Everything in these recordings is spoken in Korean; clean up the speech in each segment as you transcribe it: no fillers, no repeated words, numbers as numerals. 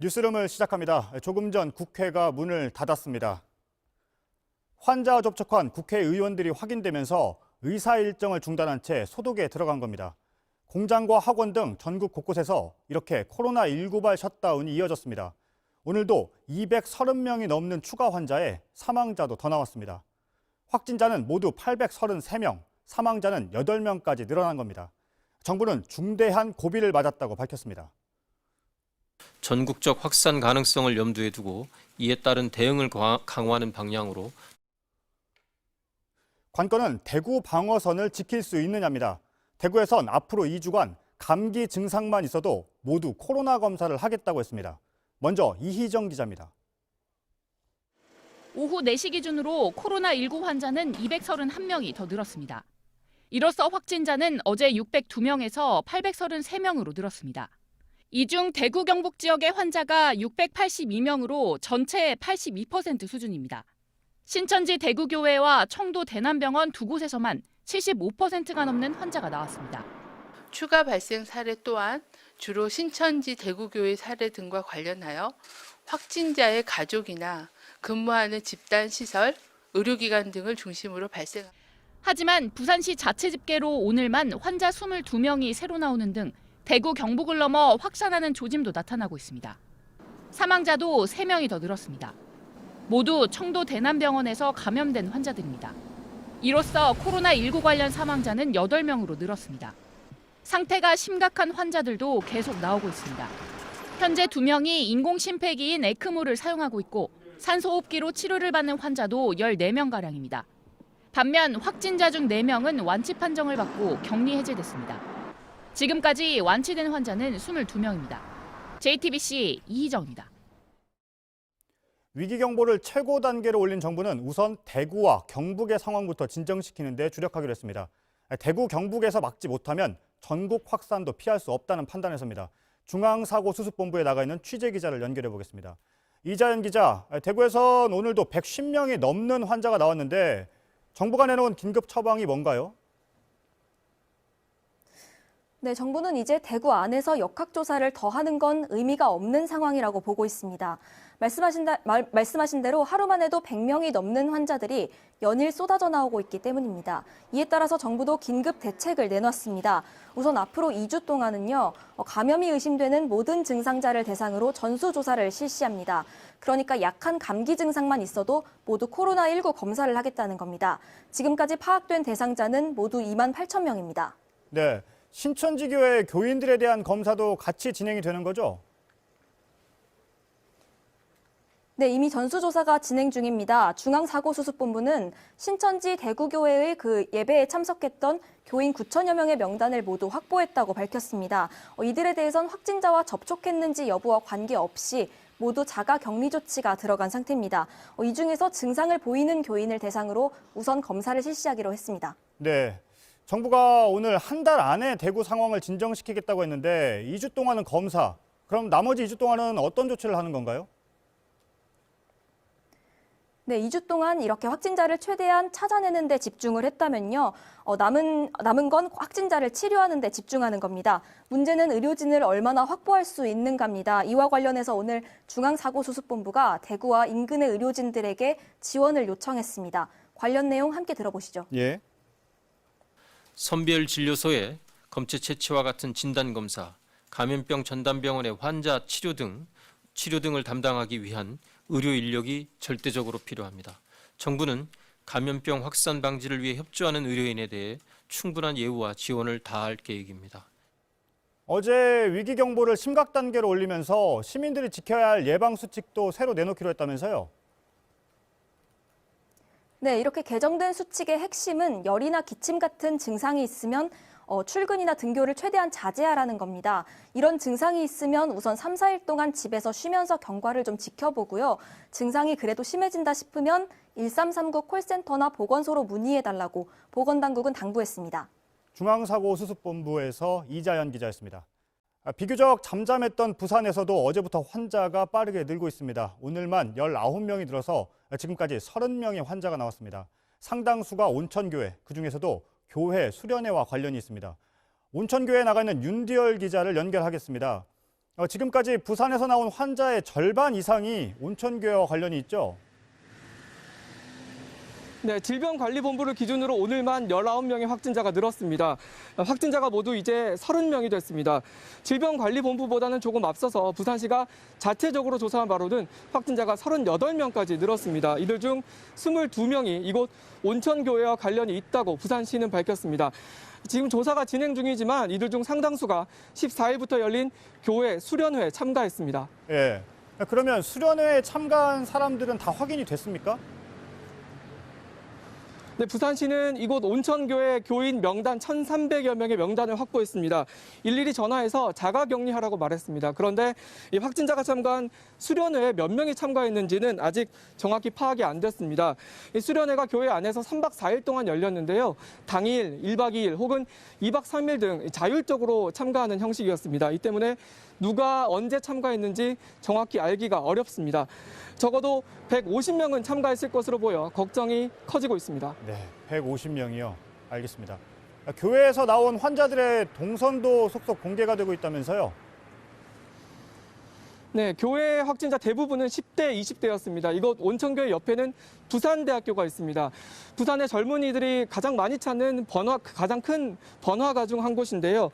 뉴스룸을 시작합니다. 조금 전 국회가 문을 닫았습니다. 환자와 접촉한 국회의원들이 확인되면서 의사 일정을 중단한 채 소독에 들어간 겁니다. 공장과 학원 등 전국 곳곳에서 이렇게 코로나19발 셧다운이 이어졌습니다. 오늘도 230명이 넘는 추가 환자에 사망자도 더 나왔습니다. 확진자는 모두 833명, 사망자는 8명까지 늘어난 겁니다. 정부는 중대한 고비를 맞았다고 밝혔습니다. 전국적 확산 가능성을 염두에 두고 이에 따른 대응을 강화하는 방향으로 관건은 대구 방어선을 지킬 수 있느냐입니다. 대구에선 앞으로 2주간 감기 증상만 있어도 모두 코로나 검사를 하겠다고 했습니다. 먼저 이희정 기자입니다. 오후 4시 기준으로 코로나19 환자는 231명이 더 늘었습니다. 이로써 확진자는 어제 602명에서 833명으로 늘었습니다. 이 중 대구 경북 지역의 환자가 682명으로 전체의 82% 수준입니다. 신천지 대구교회와 청도 대남병원 두 곳에서만 75%가 넘는 환자가 나왔습니다. 추가 발생 사례 또한 주로 신천지 대구교회 사례 등과 관련하여 확진자의 가족이나 근무하는 집단시설, 의료기관 등을 중심으로 발생합니다. 하지만 부산시 자체 집계로 오늘만 환자 22명이 새로 나오는 등 대구 경북을 넘어 확산하는 조짐도 나타나고 있습니다. 사망자도 3명이 더 늘었습니다. 모두 청도 대남병원에서 감염된 환자들입니다. 이로써 코로나19 관련 사망자는 8명으로 늘었습니다. 상태가 심각한 환자들도 계속 나오고 있습니다. 현재 2명이 인공심폐기인 에크모를 사용하고 있고 산소호흡기로 치료를 받는 환자도 14명가량입니다. 반면 확진자 중 4명은 완치 판정을 받고 격리 해제됐습니다. 지금까지 완치된 환자는 22명입니다. JTBC 이희정입니다. 위기경보를 최고 단계로 올린 정부는 우선 대구와 경북의 상황부터 진정시키는 데 주력하기로 했습니다. 대구, 경북에서 막지 못하면 전국 확산도 피할 수 없다는 판단에서입니다. 중앙사고수습본부에 나가 있는 취재기자를 연결해 보겠습니다. 이자연 기자, 대구에선 오늘도 110명이 넘는 환자가 나왔는데 정부가 내놓은 긴급 처방이 뭔가요? 네, 정부는 이제 대구 안에서 역학조사를 더 하는 건 의미가 없는 상황이라고 보고 있습니다. 말씀하신 대로 하루만 해도 100명이 넘는 환자들이 연일 쏟아져 나오고 있기 때문입니다. 이에 따라서 정부도 긴급 대책을 내놨습니다. 우선 앞으로 2주 동안은요, 감염이 의심되는 모든 증상자를 대상으로 전수조사를 실시합니다. 그러니까 약한 감기 증상만 있어도 모두 코로나19 검사를 하겠다는 겁니다. 지금까지 파악된 대상자는 모두 2만 8천 명입니다. 네, 신천지교회 교인들에 대한 검사도 같이 진행이 되는 거죠? 네, 이미 전수조사가 진행 중입니다. 중앙사고수습본부는 신천지 대구교회의 그 예배에 참석했던 교인 9천여 명의 명단을 모두 확보했다고 밝혔습니다. 이들에 대해선 확진자와 접촉했는지 여부와 관계없이 모두 자가 격리 조치가 들어간 상태입니다. 이 중에서 증상을 보이는 교인을 대상으로 우선 검사를 실시하기로 했습니다. 네, 정부가 오늘 한 달 안에 대구 상황을 진정시키겠다고 했는데 2주 동안은 검사, 그럼 나머지 2주 동안은 어떤 조치를 하는 건가요? 네, 2주 동안 이렇게 확진자를 최대한 찾아내는 데 집중을 했다면요. 남은 건 확진자를 치료하는 데 집중하는 겁니다. 문제는 의료진을 얼마나 확보할 수 있는가입니다. 이와 관련해서 오늘 중앙사고수습본부가 대구와 인근의 의료진들에게 지원을 요청했습니다. 관련 내용 함께 들어보시죠. 예. 선별진료소에 검체 채취와 같은 진단검사, 감염병 전담병원의 환자 치료 등을 담당하기 위한 의료 인력이 절대적으로 필요합니다. 정부는 감염병 확산 방지를 위해 협조하는 의료인에 대해 충분한 예우와 지원을 다할 계획입니다. 어제 위기경보를 심각 단계로 올리면서 시민들이 지켜야 할 예방수칙도 새로 내놓기로 했다면서요? 네, 이렇게 개정된 수칙의 핵심은 열이나 기침 같은 증상이 있으면 출근이나 등교를 최대한 자제하라는 겁니다. 이런 증상이 있으면 우선 3, 4일 동안 집에서 쉬면서 경과를 좀 지켜보고요. 증상이 그래도 심해진다 싶으면 1339 콜센터나 보건소로 문의해달라고 보건당국은 당부했습니다. 중앙사고수습본부에서 이자연 기자였습니다. 비교적 잠잠했던 부산에서도 어제부터 환자가 빠르게 늘고 있습니다. 오늘만 19명이 늘어서 지금까지 30명의 환자가 나왔습니다. 상당수가 온천교회, 그중에서도 교회 수련회와 관련이 있습니다. 온천교회에 나가 있는 윤디열 기자를 연결하겠습니다. 지금까지 부산에서 나온 환자의 절반 이상이 온천교회와 관련이 있죠? 네, 질병관리본부를 기준으로 오늘만 19명의 확진자가 늘었습니다. 확진자가 모두 이제 30명이 됐습니다. 질병관리본부보다는 조금 앞서서 부산시가 자체적으로 조사한 바로는 확진자가 38명까지 늘었습니다. 이들 중 22명이 이곳 온천교회와 관련이 있다고 부산시는 밝혔습니다. 지금 조사가 진행 중이지만 이들 중 상당수가 14일부터 열린 교회 수련회에 참가했습니다. 예. 그러면 수련회에 참가한 사람들은 다 확인이 됐습니까? 네, 부산시는 이곳 온천교회 교인 명단 1,300여 명의 명단을 확보했습니다. 일일이 전화해서 자가격리하라고 말했습니다. 그런데 이 확진자가 참가한 수련회에 몇 명이 참가했는지는 아직 정확히 파악이 안 됐습니다. 이 수련회가 교회 안에서 3박 4일 동안 열렸는데요. 당일, 1박 2일 혹은 2박 3일 등 자율적으로 참가하는 형식이었습니다. 이 때문에 누가 언제 참가했는지 정확히 알기가 어렵습니다. 적어도 150명은 참가했을 것으로 보여 걱정이 커지고 있습니다. 네, 150명이요. 알겠습니다. 교회에서 나온 환자들의 동선도 속속 공개가 되고 있다면서요? 네, 교회 확진자 대부분은 10대, 20대였습니다. 이곳 온천교회 옆에는 부산대학교가 있습니다. 부산의 젊은이들이 가장 많이 찾는 가장 큰 번화가 중 한 곳인데요.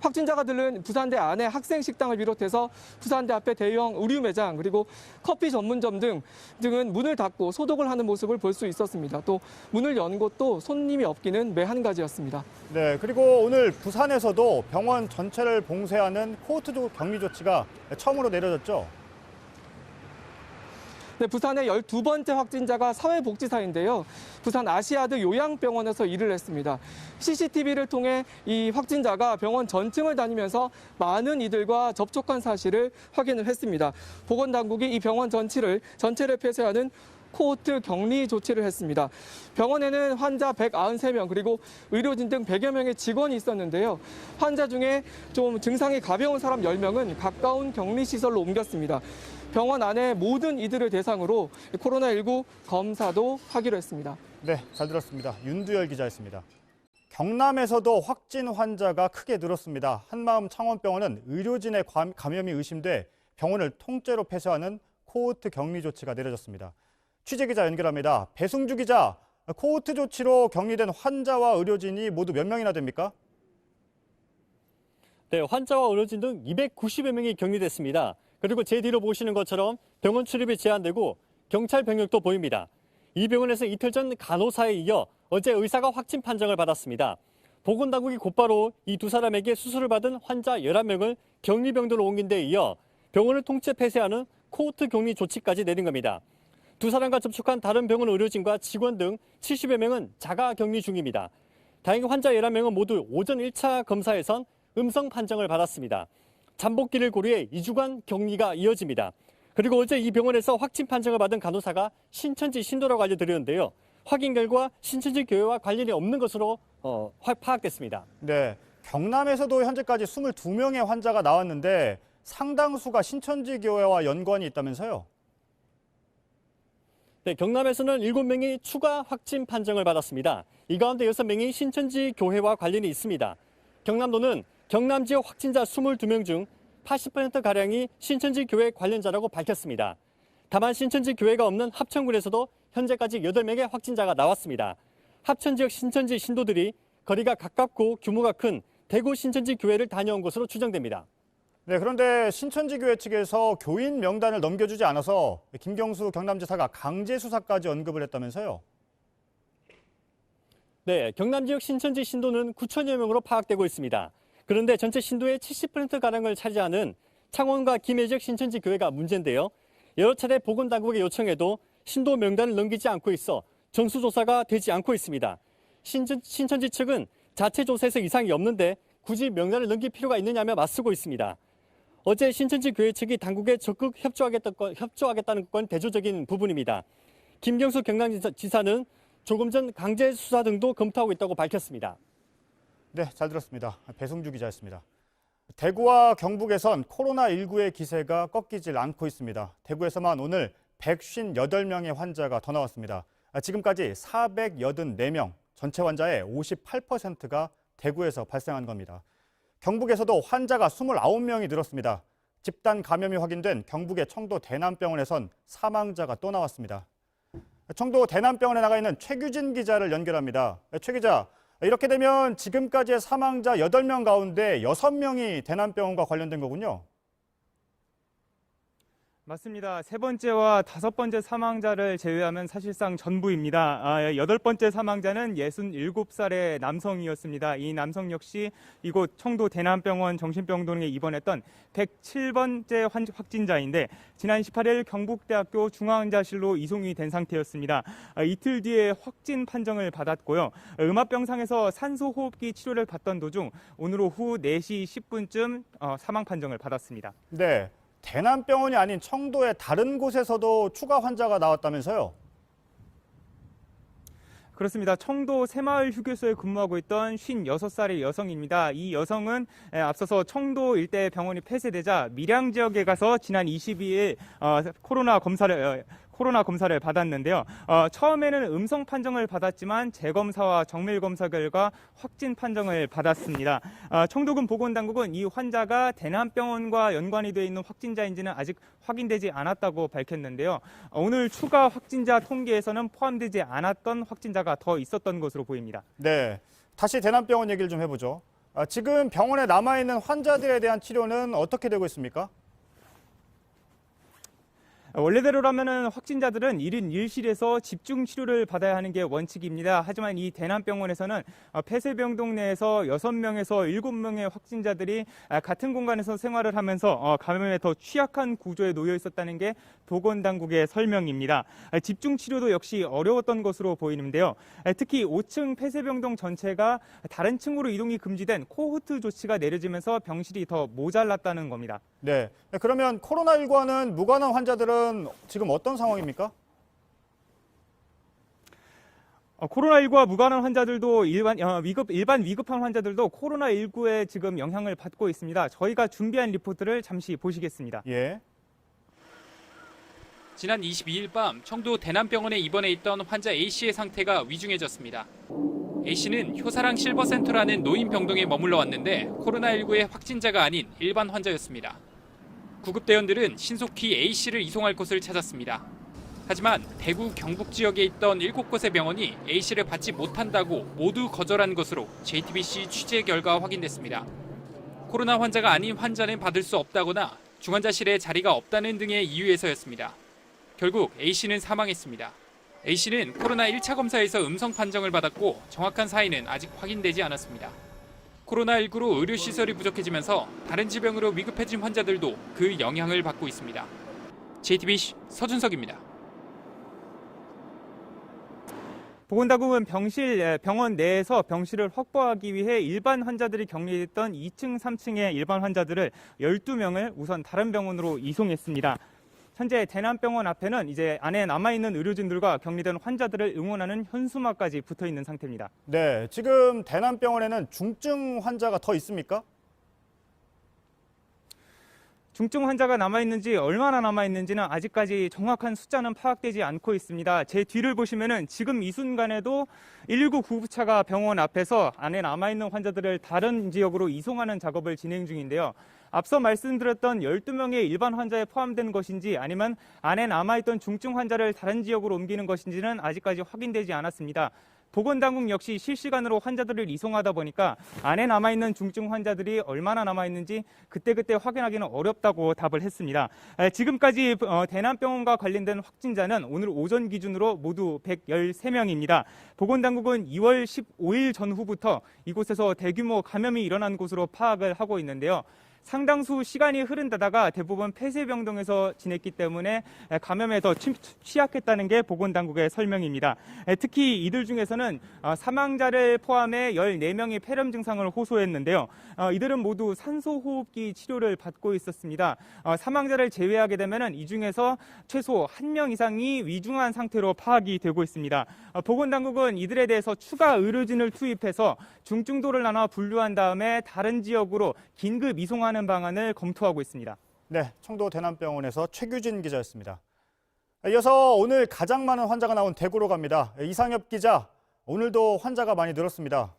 확진자가 들른 부산대 안에 학생 식당을 비롯해서 부산대 앞에 대형 의류 매장 그리고 커피 전문점 등은 문을 닫고 소독을 하는 모습을 볼 수 있었습니다. 또 문을 연 곳도 손님이 없기는 매 한 가지였습니다. 네, 그리고 오늘 부산에서도 병원 전체를 봉쇄하는 코호트 격리 조치가 처음으로 내려졌죠? 네, 부산의 12번째 확진자가 사회복지사인데요. 부산 아시아드 요양병원에서 일을 했습니다. CCTV를 통해 이 확진자가 병원 전층을 다니면서 많은 이들과 접촉한 사실을 확인을 했습니다. 보건당국이 이 병원 전체를 폐쇄하는 코호트 격리 조치를 했습니다. 병원에는 환자 193명 그리고 의료진 등 100여 명의 직원이 있었는데요. 환자 중에 좀 증상이 가벼운 사람 10명은 가까운 격리시설로 옮겼습니다. 병원 안에 모든 이들을 대상으로 코로나19 검사도 하기로 했습니다. 네, 잘 들었습니다. 윤두열 기자였습니다. 경남에서도 확진 환자가 크게 늘었습니다. 한마음 창원병원은 의료진의 감염이 의심돼 병원을 통째로 폐쇄하는 코호트 격리 조치가 내려졌습니다. 취재기자 연결합니다. 배승주 기자, 코호트 조치로 격리된 환자와 의료진이 모두 몇 명이나 됩니까? 네, 환자와 의료진 등 290여 명이 격리됐습니다. 그리고 제 뒤로 보시는 것처럼 병원 출입이 제한되고 경찰 병력도 보입니다. 이 병원에서 이틀 전 간호사에 이어 어제 의사가 확진 판정을 받았습니다. 보건당국이 곧바로 이 두 사람에게 수술을 받은 환자 11명을 격리병동으로 옮긴 데 이어 병원을 통째 폐쇄하는 코호트 격리 조치까지 내린 겁니다. 두 사람과 접촉한 다른 병원 의료진과 직원 등 70여 명은 자가 격리 중입니다. 다행히 환자 11명은 모두 오전 1차 검사에선 음성 판정을 받았습니다. 잠복기를 고려해 2주간 격리가 이어집니다. 그리고 어제 이 병원에서 확진 판정을 받은 간호사가 신천지 신도라고 알려드렸는데요. 확인 결과 신천지 교회와 관련이 없는 것으로 파악됐습니다. 네, 경남에서도 현재까지 22명의 환자가 나왔는데 상당수가 신천지 교회와 연관이 있다면서요? 네, 경남에서는 7명이 추가 확진 판정을 받았습니다. 이 가운데 6명이 신천지 교회와 관련이 있습니다. 경남도는 경남 지역 확진자 22명 중 80%가량이 신천지 교회 관련자라고 밝혔습니다. 다만 신천지 교회가 없는 합천군에서도 현재까지 8명의 확진자가 나왔습니다. 합천 지역 신천지 신도들이 거리가 가깝고 규모가 큰 대구 신천지 교회를 다녀온 것으로 추정됩니다. 네, 그런데 신천지 교회 측에서 교인 명단을 넘겨주지 않아서 김경수 경남지사가 강제 수사까지 언급을 했다면서요? 네, 경남 지역 신천지 신도는 9천여 명으로 파악되고 있습니다. 그런데 전체 신도의 70%가량을 차지하는 창원과 김해 지역 신천지 교회가 문제인데요. 여러 차례 보건당국에 요청해도 신도 명단을 넘기지 않고 있어 전수조사가 되지 않고 있습니다. 신천지 측은 자체 조사에서 이상이 없는데 굳이 명단을 넘길 필요가 있느냐며 맞서고 있습니다. 어제 신천지 교회 측이 당국에 적극 협조하겠다는 건 대조적인 부분입니다. 김경수 경남지사는 조금 전 강제 수사 등도 검토하고 있다고 밝혔습니다. 네, 잘 들었습니다. 배승주 기자였습니다. 대구와 경북에선 코로나19의 기세가 꺾이질 않고 있습니다. 대구에서만 오늘 158명의 환자가 더 나왔습니다. 지금까지 484명, 전체 환자의 58%가 대구에서 발생한 겁니다. 경북에서도 환자가 29명이 늘었습니다. 집단 감염이 확인된 경북의 청도 대남병원에선 사망자가 또 나왔습니다. 청도 대남병원에 나가 있는 최규진 기자를 연결합니다. 최 기자, 이렇게 되면 지금까지의 사망자 8명 가운데 6명이 대남병원과 관련된 거군요. 맞습니다. 세 번째와 다섯 번째 사망자를 제외하면 사실상 전부입니다. 8번째 사망자는 67살의 남성이었습니다. 이 남성 역시 이곳 청도 대남병원 정신병동에 입원했던 107번째 확진자인데 지난 18일 경북대학교 중환자실로 이송이 된 상태였습니다. 이틀 뒤에 확진 판정을 받았고요. 음압병상에서 산소호흡기 치료를 받던 도중 오늘 오후 4시 10분쯤 사망 판정을 받았습니다. 네. 대남병원이 아닌 청도의 다른 곳에서도 추가 환자가 나왔다면서요? 그렇습니다. 청도 새마을 휴게소에 근무하고 있던 56살의 여성입니다. 이 여성은 앞서서 청도 일대 병원이 폐쇄되자 밀양 지역에 가서 지난 22일 코로나 검사를 받았는데요. 처음에는 음성 판정을 받았지만 재검사와 정밀 검사 결과 확진 판정을 받았습니다. 청도군 보건당국은 이 환자가 대남병원과 연관이 되어 있는 확진자인지는 아직 확인되지 않았다고 밝혔는데요. 오늘 추가 확진자 통계에서는 포함되지 않았던 확진자가 더 있었던 것으로 보입니다. 네, 다시 대남병원 얘기를 좀 해보죠. 지금 병원에 남아있는 환자들에 대한 치료는 어떻게 되고 있습니까? 원래대로라면 확진자들은 1인 1실에서 집중 치료를 받아야 하는 게 원칙입니다. 하지만 이 대남병원에서는 폐쇄병동 내에서 6명에서 7명의 확진자들이 같은 공간에서 생활을 하면서 감염에 더 취약한 구조에 놓여 있었다는 게 보건당국의 설명입니다. 집중 치료도 역시 어려웠던 것으로 보이는데요. 특히 5층 폐쇄병동 전체가 다른 층으로 이동이 금지된 코호트 조치가 내려지면서 병실이 더 모자랐다는 겁니다. 네, 그러면 코로나19와는 무관한 환자들은 지금 어떤 상황입니까? 코로나19와 무관한 환자들도 일반 위급한 환자들도 코로나19에 지금 영향을 받고 있습니다. 저희가 준비한 리포트를 잠시 보시겠습니다. 예. 지난 22일 밤 청도 대남병원에 입원해 있던 환자 A씨의 상태가 위중해졌습니다. A씨는 효사랑 실버센터라는 노인병동에 머물러 왔는데 코로나19의 확진자가 아닌 일반 환자였습니다. 구급대원들은 신속히 A씨를 이송할 곳을 찾았습니다. 하지만 대구 경북 지역에 있던 7곳의 병원이 A씨를 받지 못한다고 모두 거절한 것으로 JTBC 취재 결과 확인됐습니다. 코로나 환자가 아닌 환자는 받을 수 없다거나 중환자실에 자리가 없다는 등의 이유에서였습니다. 결국 A씨는 사망했습니다. A씨는 코로나 1차 검사에서 음성 판정을 받았고 정확한 사인은 아직 확인되지 않았습니다. 코로나19로 의료시설이 부족해지면서 다른 질병으로 위급해진 환자들도 그 영향을 받고 있습니다. JTBC 서준석입니다. 보건당국은 병원 내에서 병실을 확보하기 위해 일반 환자들이 격리됐던 2층, 3층의 일반 환자들을 12명을 우선 다른 병원으로 이송했습니다. 현재 대남병원 앞에는 이제 안에 남아있는 의료진들과 격리된 환자들을 응원하는 현수막까지 붙어 있는 상태입니다. 네, 지금 대남병원에는 중증 환자가 더 있습니까? 중증 환자가 남아있는지 얼마나 남아있는지는 아직까지 정확한 숫자는 파악되지 않고 있습니다. 제 뒤를 보시면은 지금 이 순간에도 119 구급차가 병원 앞에서 안에 남아있는 환자들을 다른 지역으로 이송하는 작업을 진행 중인데요. 앞서 말씀드렸던 12명의 일반 환자에 포함된 것인지 아니면 안에 남아있던 중증 환자를 다른 지역으로 옮기는 것인지는 아직까지 확인되지 않았습니다. 보건당국 역시 실시간으로 환자들을 이송하다 보니까 안에 남아있는 중증 환자들이 얼마나 남아있는지 그때그때 확인하기는 어렵다고 답을 했습니다. 지금까지 대남병원과 관련된 확진자는 오늘 오전 기준으로 모두 113명입니다. 보건당국은 2월 15일 전후부터 이곳에서 대규모 감염이 일어난 곳으로 파악을 하고 있는데요. 상당수 시간이 흐른 데다가 대부분 폐쇄병동에서 지냈기 때문에 감염에 더 취약했다는 게 보건당국의 설명입니다. 특히 이들 중에서는 사망자를 포함해 14명이 폐렴 증상을 호소했는데요. 이들은 모두 산소호흡기 치료를 받고 있었습니다. 사망자를 제외하게 되면 이 중에서 최소 1명 이상이 위중한 상태로 파악이 되고 있습니다. 보건당국은 이들에 대해서 추가 의료진을 투입해서 중증도를 나눠 분류한 다음에 다른 지역으로 긴급 이송하는 방안을 검토하고 있습니다. 네, 청도 대남병원에서 최규진 기자였습니다. 이어서 오늘 가장 많은 환자가 나온 대구로 갑니다. 이상엽 기자, 오늘도 환자가 많이 늘었습니다.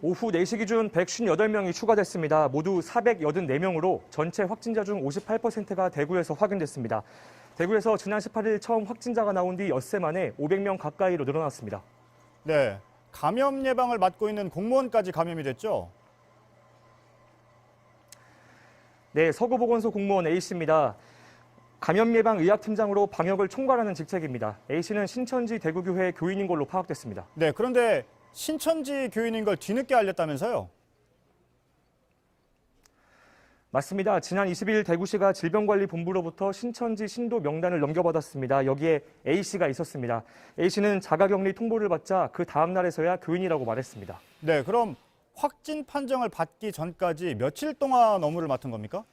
오후 4시 기준 158명이 추가됐습니다. 모두 484명으로 전체 확진자 중 58%가 대구에서 확인됐습니다. 대구에서 지난 18일 처음 확진자가 나온 뒤 엿새 만에 500명 가까이로 늘어났습니다. 네, 감염 예방을 맡고 있는 공무원까지 감염이 됐죠? 네, 서구보건소 공무원 A씨입니다. 감염예방의학팀장으로 방역을 총괄하는 직책입니다. A씨는 신천지 대구교회 교인인 걸로 파악됐습니다. 네, 그런데 신천지 교인인 걸 뒤늦게 알렸다면서요? 맞습니다. 지난 20일 대구시가 질병관리본부로부터 신천지 신도 명단을 넘겨받았습니다. 여기에 A씨가 있었습니다. A씨는 자가격리 통보를 받자 그 다음 날에서야 교인이라고 말했습니다. 네, 그럼 확진 판정을 받기 전까지 며칠 동안 업무를 맡은 겁니까?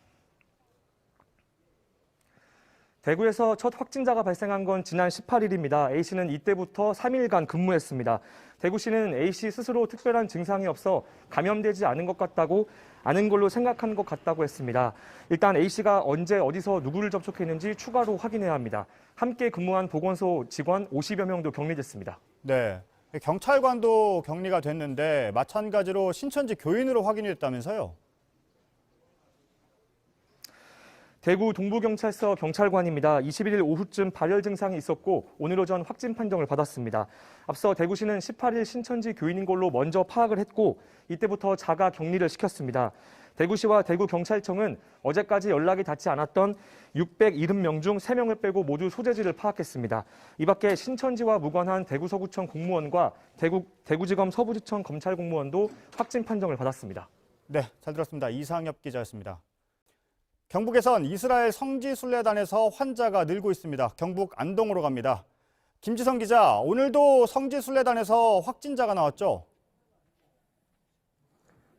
대구에서 첫 확진자가 발생한 건 지난 18일입니다. A씨는 이때부터 3일간 근무했습니다. 대구시는 A씨 스스로 특별한 증상이 없어 감염되지 않은 것 같다고 아는 걸로 생각한 것 같다고 했습니다. 일단 A씨가 언제 어디서 누구를 접촉했는지 추가로 확인해야 합니다. 함께 근무한 보건소 직원 50여 명도 격리됐습니다. 네, 경찰관도 격리가 됐는데 마찬가지로 신천지 교인으로 확인이 됐다면서요? 대구 동부경찰서 경찰관입니다. 21일 오후쯤 발열 증상이 있었고 오늘 오전 확진 판정을 받았습니다. 앞서 대구시는 18일 신천지 교인인 걸로 먼저 파악을 했고 이때부터 자가 격리를 시켰습니다. 대구시와 대구경찰청은 어제까지 연락이 닿지 않았던 670명 중 3명을 빼고 모두 소재지를 파악했습니다. 이 밖에 신천지와 무관한 대구서구청 공무원과 대구지검 서부지청 검찰 공무원도 확진 판정을 받았습니다. 네, 잘 들었습니다. 이상엽 기자였습니다. 경북에선 이스라엘 성지순례단에서 환자가 늘고 있습니다. 경북 안동으로 갑니다. 김지성 기자, 오늘도 성지순례단에서 확진자가 나왔죠?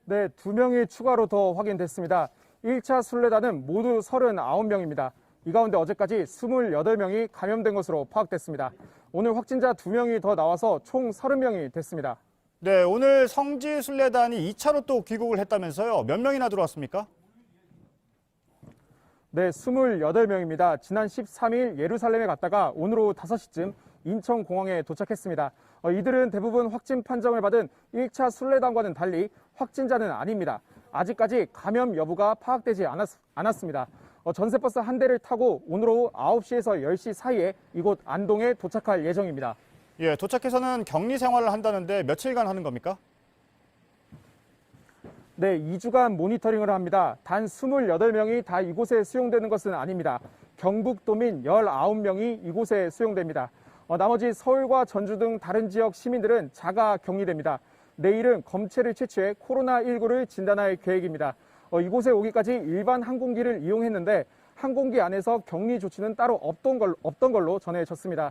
네, 2명이 추가로 더 확인됐습니다. 1차 순례단은 모두 39명입니다. 이 가운데 어제까지 28명이 감염된 것으로 파악됐습니다. 오늘 확진자 2명이 더 나와서 총 30명이 됐습니다. 네, 오늘 성지순례단이 2차로 또 귀국을 했다면서요. 몇 명이나 들어왔습니까? 네, 28명입니다. 지난 13일 예루살렘에 갔다가 오늘 오후 5시쯤 인천공항에 도착했습니다. 이들은 대부분 확진 판정을 받은 1차 순례단과는 달리 확진자는 아닙니다. 아직까지 감염 여부가 파악되지 않았습니다. 전세버스 한 대를 타고 오늘 오후 9시에서 10시 사이에 이곳 안동에 도착할 예정입니다. 예, 도착해서는 격리 생활을 한다는데 며칠간 하는 겁니까? 네, 2주간 모니터링을 합니다. 단 28명이 다 이곳에 수용되는 것은 아닙니다. 경북도민 19명이 이곳에 수용됩니다. 나머지 서울과 전주 등 다른 지역 시민들은 자가 격리됩니다. 내일은 검체를 채취해 코로나19를 진단할 계획입니다. 이곳에 오기까지 일반 항공기를 이용했는데 항공기 안에서 격리 조치는 따로 없던 걸로 전해졌습니다.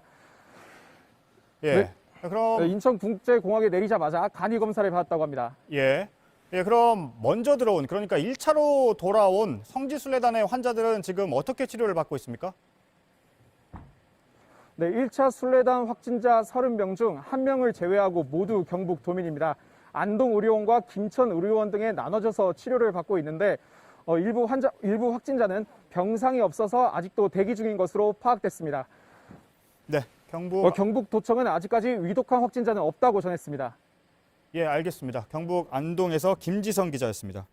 예, 네. 그럼 인천국제공항에 내리자마자 간이 검사를 받았다고 합니다. 예, 그럼 먼저 들어온, 그러니까 1차로 돌아온 성지순례단의 환자들은 지금 어떻게 치료를 받고 있습니까? 네, 1차 순례단 확진자 30명 중 1명을 제외하고 모두 경북 도민입니다. 안동의료원과 김천의료원 등에 나눠져서 치료를 받고 있는데 일부 확진자는 병상이 없어서 아직도 대기 중인 것으로 파악됐습니다. 네, 경북도청은 아직까지 위독한 확진자는 없다고 전했습니다. 예, 알겠습니다. 경북 안동에서 김지성 기자였습니다.